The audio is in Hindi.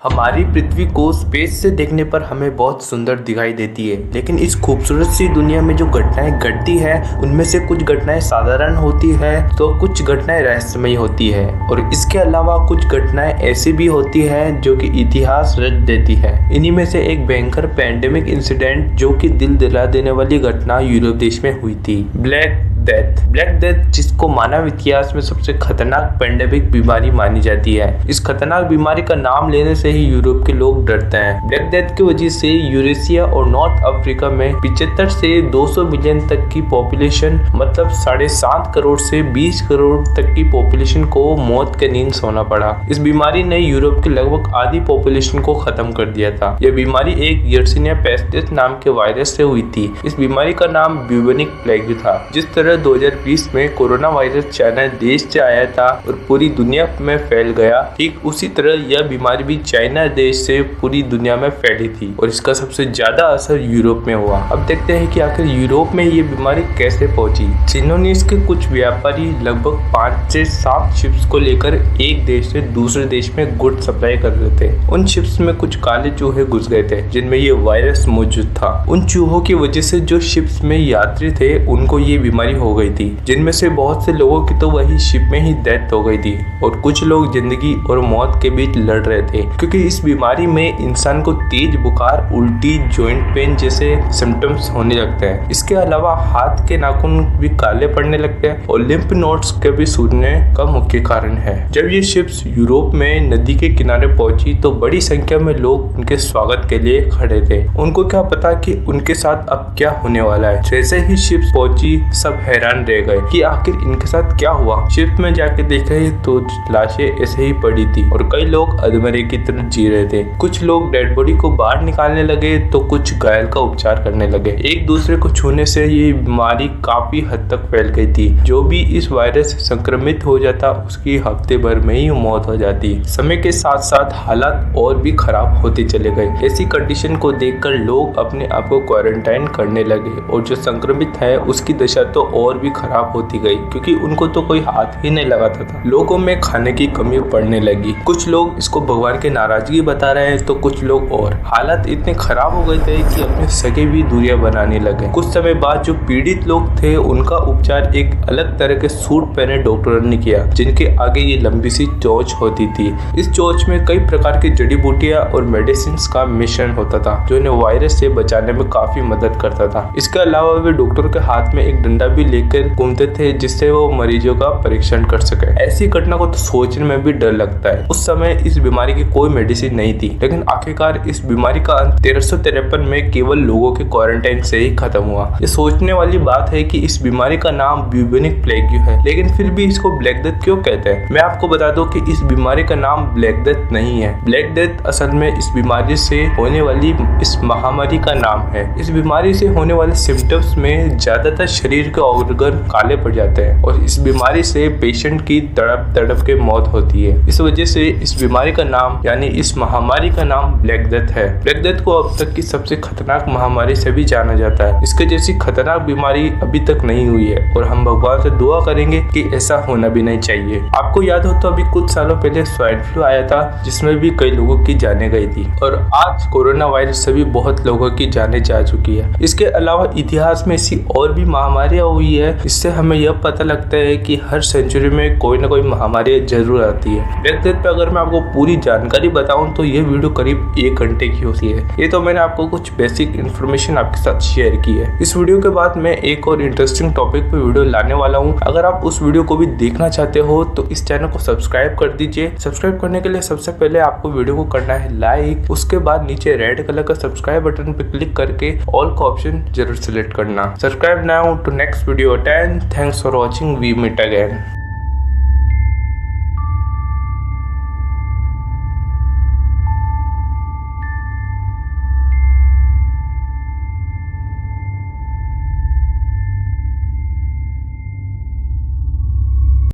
हमारी पृथ्वी को स्पेस से देखने पर हमें बहुत सुंदर दिखाई देती है, लेकिन इस खूबसूरत सी दुनिया में जो घटनाएं घटती है उनमें से कुछ घटनाएं साधारण होती है तो कुछ घटनाएं रहस्यमयी होती है और इसके अलावा कुछ घटनाएं ऐसी भी होती है जो कि इतिहास रच देती है। इन्हीं में से एक भयंकर पैंडेमिक इंसिडेंट जो कि दिल दिला देने वाली घटना यूरोप देश में हुई थी, ब्लैक डेथ, जिसको मानव इतिहास में सबसे खतरनाक पैंडेमिक बीमारी मानी जाती है। इस खतरनाक बीमारी का नाम लेने से ही यूरोप के लोग डरते हैं। ब्लैक डेथ की वजह से यूरेशिया और नॉर्थ अफ्रीका में 75 से 200 मिलियन तक की पॉपुलेशन, मतलब 7.5 करोड़ से 20 करोड़ तक की पॉपुलेशन को मौत के नींद सोना पड़ा। इस बीमारी ने यूरोप के लगभग आधी पॉपुलेशन को खत्म कर दिया था। यह बीमारी एक यर्सिनिया पेस्टिस नाम के वायरस से हुई थी। इस बीमारी का नाम ब्यूबोनिक प्लेग था। जिस तरह 2020 में कोरोना वायरस चाइना देश से आया था और पूरी दुनिया में फैल गया, ठीक उसी तरह यह बीमारी भी चाइना देश से पूरी दुनिया में फैली थी और इसका सबसे ज्यादा असर यूरोप में हुआ। अब देखते हैं कि आखिर यूरोप में ये बीमारी कैसे पहुंची। सिनोनिस के कुछ व्यापारी लगभग 5 से 7 शिप्स को लेकर एक देश से दूसरे देश में गुड सप्लाई कर रहे थे। उन शिप्स में कुछ काले चूहे घुस गए थे जिनमें ये वायरस मौजूद था। उन चूहों की वजह से जो शिप्स में यात्री थे उनको ये बीमारी हो गई थी, जिनमें से बहुत से लोगों की तो वही शिप में ही डेथ हो गई थी और कुछ लोग जिंदगी और मौत के बीच लड़ रहे थे, क्योंकि इस बीमारी में इंसान को तेज बुखार, उल्टी, जॉइंट पेन जैसे सिम्टम्स होने लगते हैं। इसके अलावा हाथ के नाखून भी काले पड़ने लगते हैं और लिम्फ नोड्स के भी सूजने का मुख्य कारण है। जब ये शिप्स यूरोप में नदी के किनारे पहुंची तो बड़ी संख्या में लोग उनके स्वागत के लिए खड़े थे। उनको क्या पता कि उनके साथ अब क्या होने वाला है। जैसे ही शिप्स पहुंची सब हैरान रह गए कि आखिर इनके साथ क्या हुआ। शिप में जाके देखा तो लाशें ऐसे ही पड़ी थी और कई लोग अधमरे की तरह जी रहे थे। कुछ लोग डेड बॉडी को बाहर निकालने लगे तो कुछ घायल का उपचार करने लगे। एक दूसरे को छूने से ये बीमारी काफी हद तक फैल गई थी। जो भी इस वायरस से संक्रमित हो जाता उसकी हफ्ते भर में ही मौत हो जाती। समय के साथ साथ हालात और भी खराब होते चले गए। ऐसी कंडीशन को देखकर लोग अपने आप को क्वारंटाइन करने लगे और जो संक्रमित है उसकी दशा तो और भी खराब होती गई, क्योंकि उनको तो कोई हाथ ही नहीं लगाता था। लोगों में खाने की कमी पड़ने लगी। कुछ लोग इसको भगवान की नाराजगी बता रहे हैं तो कुछ लोग और। हालात इतने खराब हो गए थे कि अपने सगे भी दूरियां बनाने लगे। कुछ समय बाद जो पीड़ित लोग थे उनका उपचार एक अलग तरह के सूट पहने डॉक्टरों ने किया, जिनके आगे ये लंबी सी चोंच होती थी। इस चोंच में कई प्रकार की जड़ी बूटियां और मेडिसिन का मिश्रण होता था जो इन्हें वायरस से बचाने में काफी मदद करता था। इसके अलावा वे डॉक्टर के हाथ में एक डंडा भी लेकर घूमते थे जिससे वो मरीजों का परीक्षण कर सके। ऐसी घटना को तो सोचने में भी डर लगता है। उस समय इस बीमारी की कोई मेडिसिन नहीं थी, लेकिन आखिरकार इस बीमारी का अंत 1353 में केवल लोगों के क्वारंटाइन से ही खत्म हुआ। ये सोचने वाली बात है कि इस बीमारी का नाम ब्यूबोनिक प्लेग है, लेकिन फिर भी इसको ब्लैक डेथ क्यों कहते हैं। मैं आपको बता दूं कि इस बीमारी का नाम ब्लैक डेथ नहीं है। ब्लैक डेथ असल में इस बीमारी से होने वाली इस महामारी का नाम है। इस बीमारी से होने वाले सिम्टम्स में ज्यादातर शरीर के ऑर्गन काले पड़ जाते हैं और इस बीमारी से पेशेंट की तड़प के मौत होती है। इस वजह से इस बीमारी का नाम यानी इस महामारी का नाम ब्लैक डेथ है। ब्लैक डेथ को अब तक की सबसे खतरनाक महामारी से भी जाना जाता है। इसके जैसी खतरनाक बीमारी अभी तक नहीं हुई है और हम भगवान से दुआ करेंगे कि ऐसा होना भी नहीं चाहिए। आपको याद हो तो अभी कुछ सालों पहले स्वाइन फ्लू आया था जिसमें भी कई लोगों की जाने गई थी और आज कोरोना वायरस से भी बहुत लोगों की जाने जा चुकी है। इसके अलावा इतिहास में ऐसी और भी महामारियां हुई है। इससे हमें यह पता लगता है कि हर सेंचुरी में कोई ना कोई महामारी जरूर आती है। ब्लैक डेथ पे अगर मैं आपको पूरी जानकारी बताऊं तो ये वीडियो करीब 1 घंटे की होती है। ये तो मैंने आपको कुछ बेसिक इन्फॉर्मेशन आपके साथ शेयर की है। इस वीडियो के बाद मैं एक और इंटरेस्टिंग टॉपिक पे वीडियो लाने वाला हूँ। अगर आप उस वीडियो को भी देखना चाहते हो तो इस चैनल को सब्सक्राइब कर दीजिए। सब्सक्राइब करने के लिए सबसे पहले आपको वीडियो को करना है लाइक, उसके बाद नीचे रेड कलर का सब्सक्राइब बटन पे क्लिक करके ऑल का ऑप्शन जरूर सिलेक्ट करना। Subscribe now to next video 10। Thanks for watching. We meet again.